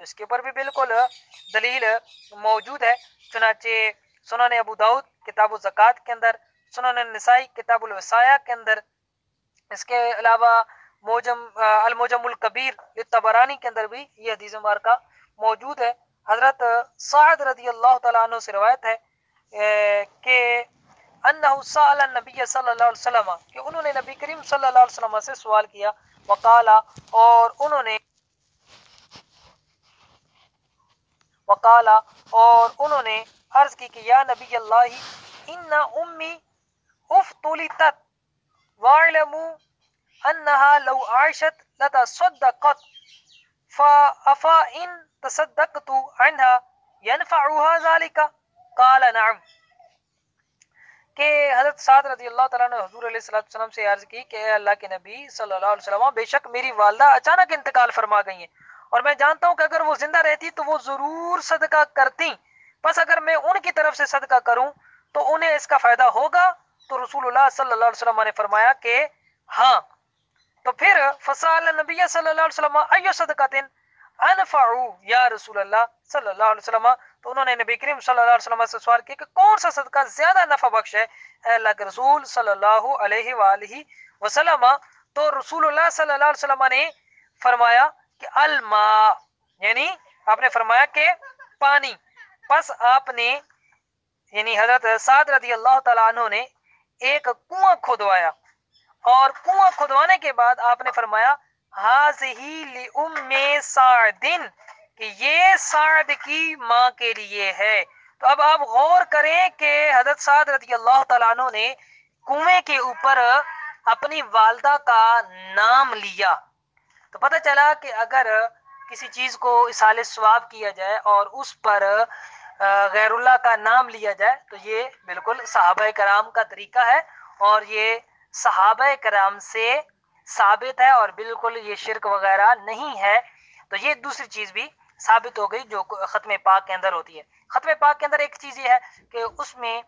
تو اس کے اوپر بھی بالکل دلیل موجود ہے۔ چنانچہ سنن ابو داؤد کتاب الزکوٰۃ کے اندر، سنن النسائی کتاب الوصایا کے اندر، اس کے علاوہ المعجم الکبیر طبرانی کے اندر بھی یہ حدیث مبارکہ موجود ہے۔ حضرت سعد رضی اللہ تعالیٰ عنہ سے روایت ہے کہ انہ سأل النبی صلی اللہ علیہ وسلم، کہ انہوں نے نبی کریم صلی اللہ علیہ وسلم سے سوال کیا، وقالا، اور انہوں نے عرض کی کہ یا نبی اللہ ان امی افتلتت واعلموا انہا لو عاشت لتصدقت فافا ان تصدقت عنہا ینفعها ذالک قال نعم، کہ حضرت سعد رضی اللہ تعالیٰ نے حضور علیہ السلام سے عرض کی کہ اے اللہ کے نبی صلی اللہ علیہ وسلم، بے شک میری والدہ اچانک انتقال فرما گئی ہیں، اور میں جانتا ہوں کہ اگر وہ زندہ رہتی تو وہ ضرور صدقہ کرتی، بس اگر میں ان کی طرف سے صدقہ کروں تو انہیں اس کا فائدہ ہوگا؟ تو رسول اللہ صلی اللہ علیہ وسلم نے فرمایا کہ ہاں۔ تو پھر فسأل النبی صلی اللہ علیہ وسلم ایو صدقۃ انفع یا رسول اللہ صلی اللہ علیہ وسلم، تو انہوں نے نبی کریم صلی اللہ علیہ وسلم سے سوال کیا کہ کون سا صدقہ زیادہ نفع بخش ہے اے اللہ کے رسول صلی اللہ علیہ وآلہ وسلم؟ تو رسول اللہ صلی اللہ علیہ وسلم نے فرمایا کہ الماء، یعنی آپ نے فرمایا کہ پانی۔ پس آپ نے یعنی حضرت سعد رضی اللہ تعالیٰ عنہ نے ایک کنواں کھودوایا، اور کنواں کھودوانے کے بعد آپ نے فرمایا ہذہ لأم سعد، کہ یہ سعد کی ماں کے لیے ہے۔ تو اب آپ غور کریں کہ حضرت سعد رضی اللہ تعالیٰ عنہ نے کنویں کے اوپر اپنی والدہ کا نام لیا، تو پتہ چلا کہ اگر کسی چیز کو اصال ثواب کیا جائے اور اس پر غیر اللہ کا نام لیا جائے تو یہ بالکل صحابہ کرام کا طریقہ ہے، اور یہ صحابہ کرام سے ثابت ہے، اور بالکل یہ شرک وغیرہ نہیں ہے۔ تو یہ دوسری چیز بھی ثابت ہو گئی جو ختم پاک کے اندر ہوتی ہے۔ ختم پاک کے اندر ایک چیز یہ ہے کہ اس میں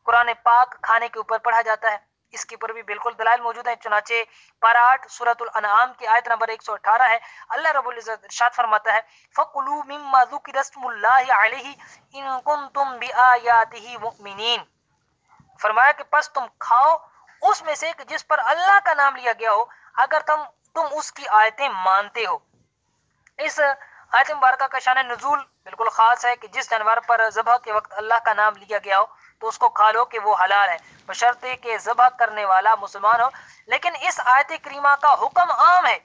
قرآن پاک کھانے کے اوپر پڑھا جاتا ہے، اس کے اوپر بھی بالکل دلائل موجود ہیں۔ چنانچہ پارہ 8 سورۃ الانعام کی آیت نمبر 118 ہے، اللہ رب العزت ارشاد فرماتا ہے فَكُلُوا مِمَّا ذُكِرَ اسْمُ اللَّهِ عَلَيْهِ إِن كُنتُم بِآيَاتِهِ مُؤْمِنِينَ، فرمایا کہ پس تم کھاؤ اس میں سے کہ جس پر اللہ کا نام لیا گیا ہو، اگر تم اس کی آیتیں مانتے ہو۔ اس آیت مبارکہ کا شان نزول بالکل خاص ہے کہ جس جانور پر ذبح کے وقت اللہ کا نام لیا گیا ہو تو اس کو کھا لو کہ وہ حلال ہے، بشرطے کہ ذبح کرنے والا مسلمان ہو۔ لیکن اس آیت کریمہ کا حکم عام ہے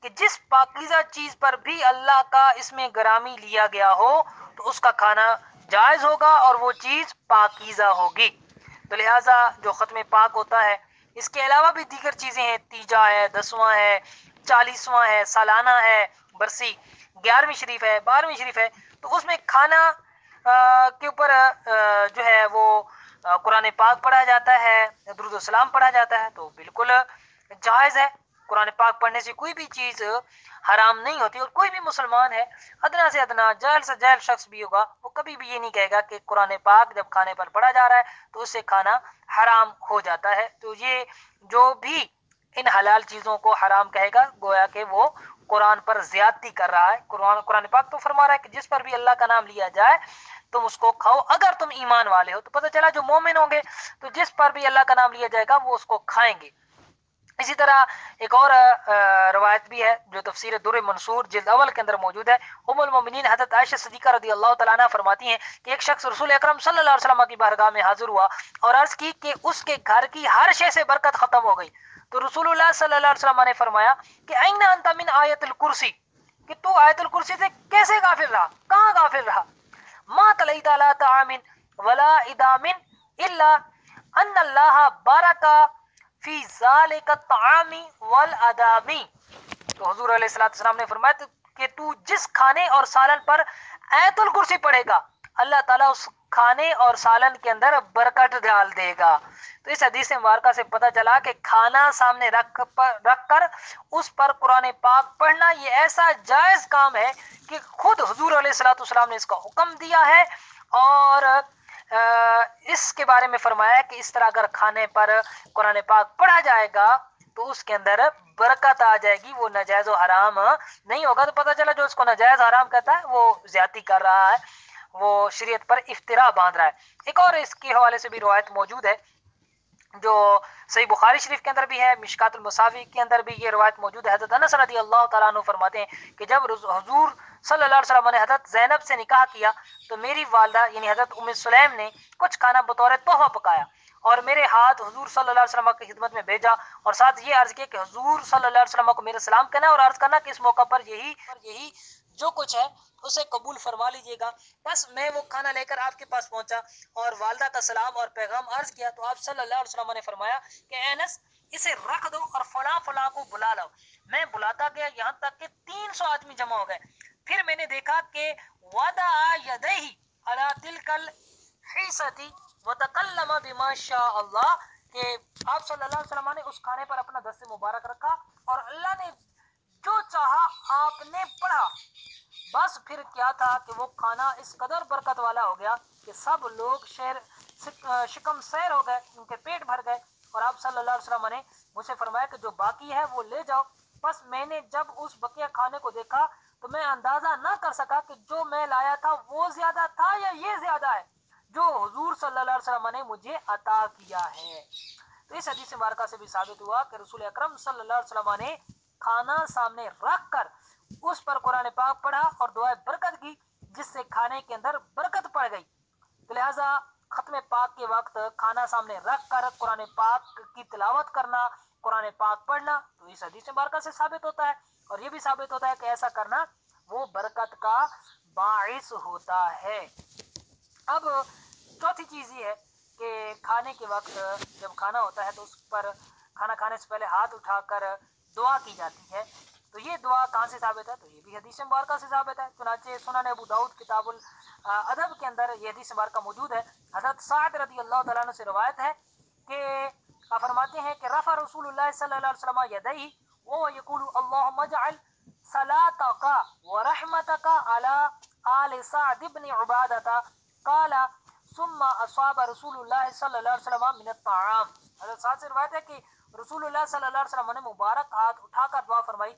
کہ جس پاکیزہ چیز پر بھی اللہ کا اسم گرامی لیا گیا ہو تو اس کا کھانا جائز ہوگا اور وہ چیز پاکیزہ ہوگی۔ تو لہٰذا جو ختم پاک ہوتا ہے اس کے علاوہ بھی دیگر چیزیں ہیں، تیجا ہے، 10واں ہے، 40واں ہے، سالانہ ہے، برسی، 11ویں شریف ہے، 12ویں شریف ہے، تو اس میں کھانا کے اوپر جو ہے وہ قرآن پاک پڑھا جاتا ہے، درود و سلام پڑھا جاتا ہے، تو بالکل جائز ہے۔ قرآن پاک پڑھنے سے کوئی بھی چیز حرام نہیں ہوتی، اور کوئی بھی مسلمان ہے ادنا سے ادنا جاہل سے جاہل شخص بھی ہوگا وہ کبھی بھی یہ نہیں کہے گا کہ قرآن پاک جب کھانے پر پڑھا جا رہا ہے تو اس سے کھانا حرام ہو جاتا ہے۔ تو یہ جو بھی ان حلال چیزوں کو حرام کہے گا گویا کہ وہ قرآن پر زیادتی کر رہا ہے۔ قرآن پاک تو فرما رہا ہے کہ جس پر بھی اللہ کا نام لیا جائے تم اس کو کھاؤ اگر تم ایمان والے ہو۔ تو پتہ چلا جو مومن ہوں گے تو جس پر بھی اللہ کا نام لیا جائے گا وہ اس کو کھائیں گے۔ اسی طرح ایک اور روایت بھی ہے جو تفسیر در منصور جلد اول کے اندر موجود ہے۔ ام المومنین حضرت عائشہ صدیقہ رضی اللہ تعالیٰ عنہ فرماتی ہیں کہ ایک شخص رسول اکرم صلی اللہ علیہ وسلم کی بارگاہ میں حاضر ہوا اور عرض کی کہ اس کے گھر کی ہر شے سے برکت ختم ہو گئی۔ تو رسول اللہ صلی اللہ علیہ وسلم نے فرمایا کہ این انت من آیت الکرسی، کہ تو آیت الکرسی سے کیسے غافل رہا، کہاں غافل رہا؟ ما تلیت علی طعام ولا ادام الا ان اللہ بارک فی ذالک الطعام والادام۔ تو حضور علیہ السلام نے فرمایا کہ تو جس کھانے اور سالن پر آیت الکرسی پڑھے گا اللہ تعالیٰ اس کھانے اور سالن کے اندر برکت ڈال دے گا۔ تو اس حدیث مبارکہ سے پتہ چلا کہ کھانا سامنے رکھ کر اس پر قرآن پاک پڑھنا یہ ایسا جائز کام ہے کہ خود حضور علیہ السلام نے اس کا حکم دیا ہے، اور اس کے بارے میں فرمایا ہے کہ اس طرح اگر کھانے پر قرآن پاک پڑھا جائے گا تو اس کے اندر برکت آ جائے گی، وہ ناجائز و حرام نہیں ہوگا۔ تو پتہ چلا جو اس کو ناجائز حرام کہتا ہے وہ زیادتی کر رہا ہے، وہ شریعت پر افتراء باندھ رہا ہے۔ ایک اور اس کے حوالے سے بھی روایت موجود ہے جو صحیح بخاری شریف کے اندر بھی ہے، مشکات المصابیح کے اندر بھی یہ روایت موجود ہے۔ حضرت انس رضی اللہ تعالیٰ عنہ فرماتے ہیں کہ جب حضور صلی اللہ علیہ وسلم نے حضرت زینب سے نکاح کیا تو میری والدہ یعنی حضرت ام سلیم نے کچھ کھانا بطور تحفہ پکایا اور میرے ہاتھ حضور صلی اللہ علیہ وسلم کی خدمت میں بھیجا، اور ساتھ یہ عرض کیا کہ حضور صلی اللہ علیہ وسلم کو میرا سلام کہنا اور عرض کرنا کہ اس موقع پر یہی جو کچھ ہے اسے قبول فرما لیجئے گا۔ بس میں وہ کھانا لے کر آپ کے پاس پہنچا اور والدہ کا سلام اور پیغام عرض کیا تو آپ صلی اللہ علیہ وسلم نے فرمایا کہ اے انس اسے رکھ دو اور فلاں فلاں کو بلا لاؤ۔ میں بلاتا گیا یہاں تک کہ 300 آدمی جمع ہو گئے۔ پھر میں نے دیکھا کہ وضع یدیہ علی تلک الحیصۃ وتکلم بما شاء اللہ، کہ آپ صلی اللہ علیہ وسلم نے اس کھانے پر اپنا دست مبارک رکھا اور اللہ نے جو چاہا آپ نے پڑھا۔ بس پھر کیا تھا کہ وہ کھانا اس قدر برکت والا ہو گیا کہ سب لوگ شکم سیر ہو گئے، ان کے پیٹ بھر گئے، اور آپ صلی اللہ علیہ وسلم نے مجھ سے فرمایا کہ جو باقی ہے وہ لے جاؤ۔ بس میں نے جب اس بقیہ کھانے کو دیکھا تو میں اندازہ نہ کر سکا کہ جو میں لایا تھا وہ زیادہ تھا یا یہ زیادہ ہے جو حضور صلی اللہ علیہ وسلم نے مجھے عطا کیا ہے۔ تو اس حدیث مبارکہ سے بھی ثابت ہوا کہ رسول اکرم صلی اللہ علیہ وسلم نے کھانا سامنے رکھ کر اس پر قرآن پاک پڑھا اور دعائے برکت کی، جس سے کھانے کے اندر برکت پڑ گئی۔ تو لہٰذا ختم پاک کے وقت کھانا سامنے رکھ کر قرآن پاک کی تلاوت کرنا، قرآن پاک پڑھنا تو اس حدیث مبارکہ سے ثابت ہوتا ہے، اور یہ بھی ثابت ہوتا ہے کہ ایسا کرنا وہ برکت کا باعث ہوتا ہے۔ اب چوتھی چیز یہ ہے کہ کھانے کے وقت جب کھانا ہوتا ہے تو اس پر کھانا کھانے سے پہلے ہاتھ اٹھا کر دعا کی جاتی ہے۔ تو یہ دعا کہاں سے ثابت ہے؟ تو یہ بھی حدیث مبارکہ سے ثابت ہے۔ چنانچہ سنن ابو داؤد کتاب الادب کے اندر یہ حدیث مبارکہ موجود ہے۔ حضرت سعد رضی اللہ تعالیٰ عنہ سے روایت ہے کہ فرماتے ہیں کہ رفع رسول اللہ صلی اللہ علیہ وسلم یدیہ وهو يقول اللهم اجعل صلاتك ورحمتك على آل سعد بن عبادة قال ثم اصاب رسول اللہ صلی اللہ علیہ وسلم من الطعام۔ حضرت سعد سے روایت ہے کہ رسول اللہ صلی اللہ علیہ وسلم نے مبارک ہاتھ اٹھا کر دعا فرمائی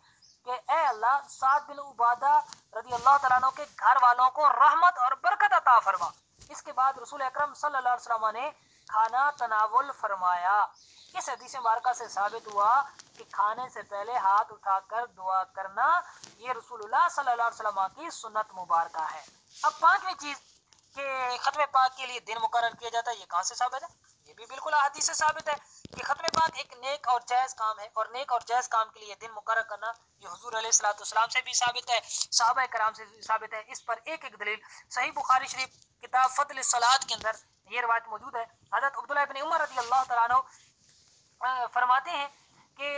کہ اے اللہ سعد بن عبادہ رضی اللہ تعالیٰ عنہ کے گھر والوں کو رحمت اور برکت عطا فرما۔ اس کے بعد رسول اکرم صلی اللہ علیہ وسلم نے کھانا تناول فرمایا۔ اس حدیث مبارکہ سے ثابت ہوا کہ کھانے سے پہلے ہاتھ اٹھا کر دعا کرنا یہ رسول اللہ صلی اللہ علیہ وسلم کی سنت مبارکہ ہے۔ اب پانچویں چیز کہ ختم پاک کے لیے دن مقرر کیا جاتا ہے، یہ کہاں سے ثابت ہے؟ یہ بھی بالکل احادیث سے ثابت ہے کہ ختم پاک ایک نیک اور جائز کام ہے، اور نیک اور جائز کام کے لیے دن مقرر کرنا یہ حضور علیہ الصلوۃ والسلام سے بھی ثابت ہے، صحابہ کرام سے بھی ثابت ہے۔ اس پر ایک دلیل صحیح بخاری شریف کتاب فضل الصلاۃ کے اندر یہ روایت موجود ہے۔ حضرت عبداللہ بن عمر رضی اللہ تعالیٰ عنہ فرماتے ہیں کہ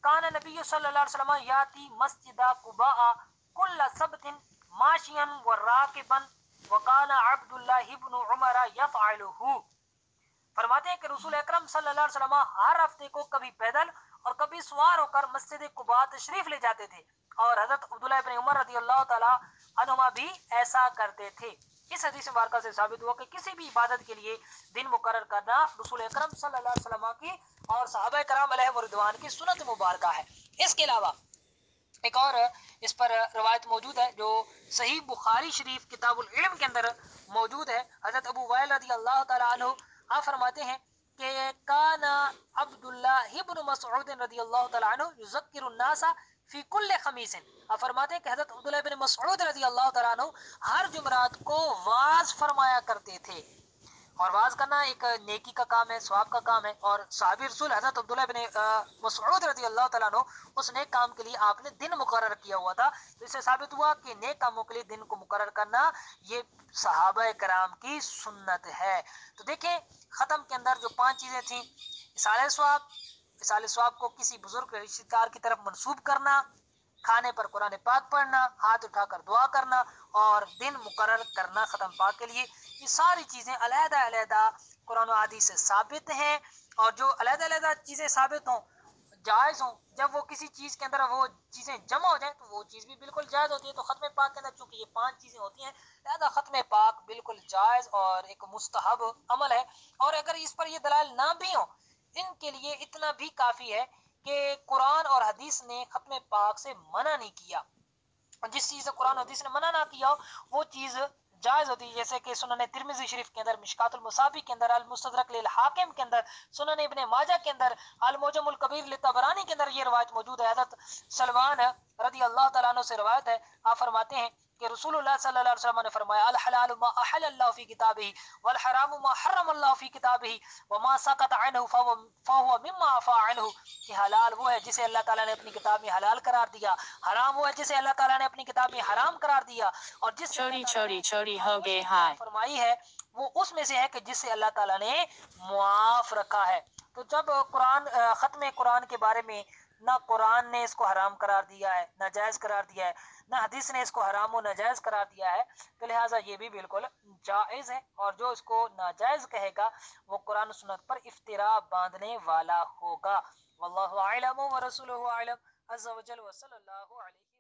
کان نبی صلی اللہ علیہ وسلم یاتی مسجد قباء کل سبت ماشیا وراکبا وکان عبداللہ بن عمر یفعلہ۔ فرماتے ہیں کہ رسول اکرم صلی اللہ علیہ وسلم ہر ہفتے کو کبھی پیدل اور کبھی سوار ہو کر مسجد قباء تشریف لے جاتے تھے، اور حضرت عبداللہ بن عمر رضی اللہ تعالیٰ عنہما بھی ایسا کرتے تھے۔ اس حدیث مبارکہ سے ثابت ہوا کہ کسی بھی عبادت کے لیے دن مقرر کرنا رسول اکرم صلی اللہ علیہ وسلم کی اور صحابہ کرام علیہ رضوان کی سنت مبارکہ ہے۔ اس کے علاوہ ایک اور اس پر روایت موجود ہے جو صحیح بخاری شریف کتاب العلم کے اندر موجود ہے۔ حضرت ابو وائل رضی اللہ تعالیٰ عنہ آپ فرماتے ہیں کہ کان عبداللہ بن مسعود رضی اللہ تعالیٰ عنہ یذکر الناس فی کل خمیس۔ آپ فرماتے ہیں کہ حضرت عبداللہ بن مسعود رضی اللہ تعالیٰ عنہ ہر جمعرات کو واعظ فرمایا کرتے تھے، اور واعظ کرنا ایک نیکی کا کام ہے، ثواب کا کام ہے، اور صحابی رسول حضرت عبداللہ بن مسعود رضی اللہ تعالیٰ عنہ اس نیک کام کے لیے آپ نے دن مقرر کیا ہوا تھا۔ تو اس سے ثابت ہوا کہ نیک کاموں کے لیے دن کو مقرر کرنا یہ صحابہ کرام کی سنت ہے۔ تو دیکھیں ختم کے اندر جو 5 چیزیں تھیں، اصال ثواب کو کسی بزرگ رشتہ دار کی طرف منسوب کرنا، کھانے پر قرآن پاک پڑھنا، ہاتھ اٹھا کر دعا کرنا، اور دن مقرر کرنا ختم پاک کے لیے، یہ ساری چیزیں علیحدہ علیحدہ قرآن و حدیث سے ثابت ہیں، اور جو علیحدہ علیحدہ چیزیں ثابت ہوں، جائز ہوں، جب وہ کسی چیز کے اندر وہ چیزیں جمع ہو جائیں تو وہ چیز بھی بالکل جائز ہوتی ہے۔ تو ختم پاک کے اندر چونکہ یہ 5 چیزیں ہوتی ہیں، لہذا ختم پاک بالکل جائز اور ایک مستحب عمل ہے، اور اگر اس پر یہ دلائل نہ بھی ہوں، ان کے لیے اتنا بھی کافی ہے کہ قرآن اور حدیث نے ختم پاک سے منع نہیں کیا. جس چیز سے قرآن اور حدیث نے منع نہ کیا وہ چیز جائز ہوتی ہے، جیسے کہ سنن ترمذی شریف کے اندر، مشکات المصابی کے اندر، المستدرک للحاکم کے اندر، سنن ابن ماجہ کے اندر، المعجم الکبیر للطبرانی کے اندر یہ روایت موجود ہے. حضرت سلمان رضی اللہ تعالیٰ عنہ سے روایت ہے، آپ فرماتے ہیں کہ رسول اللہ صلی اللہ علیہ وسلم نے فرمایا الحلال ما احل اللہ فی کتابہ والحرام ما حرم اللہ فی کتابہ وما سکت عنہ فہو مما عفا عنہ، کہ حلال وہ ہے جسے اللہ تعالیٰ نے اپنی کتاب میں حلال قرار دیا، حرام وہ ہے جسے اللہ تعالیٰ نے اپنی کتاب میں حرام قرار دیا، اور جس چھوٹی ہو گئے فرمائی ہے وہ اس میں سے ہے کہ جس سے اللہ تعالیٰ نے معاف رکھا ہے. تو جب قرآن ختم قرآن کے بارے میں نہ قرآن نے اس کو حرام قرار دیا ہے، نہ جائز قرار دیا ہے، نہ حدیث نے اس کو حرام و ناجائز قرار دیا ہے، تو لہٰذا یہ بھی بالکل جائز ہے، اور جو اس کو ناجائز کہے گا وہ قرآن و سنت پر افتراء باندھنے والا ہوگا. واللہ اعلم ورسولہ اعلم عز وجل وصلی اللہ علیہ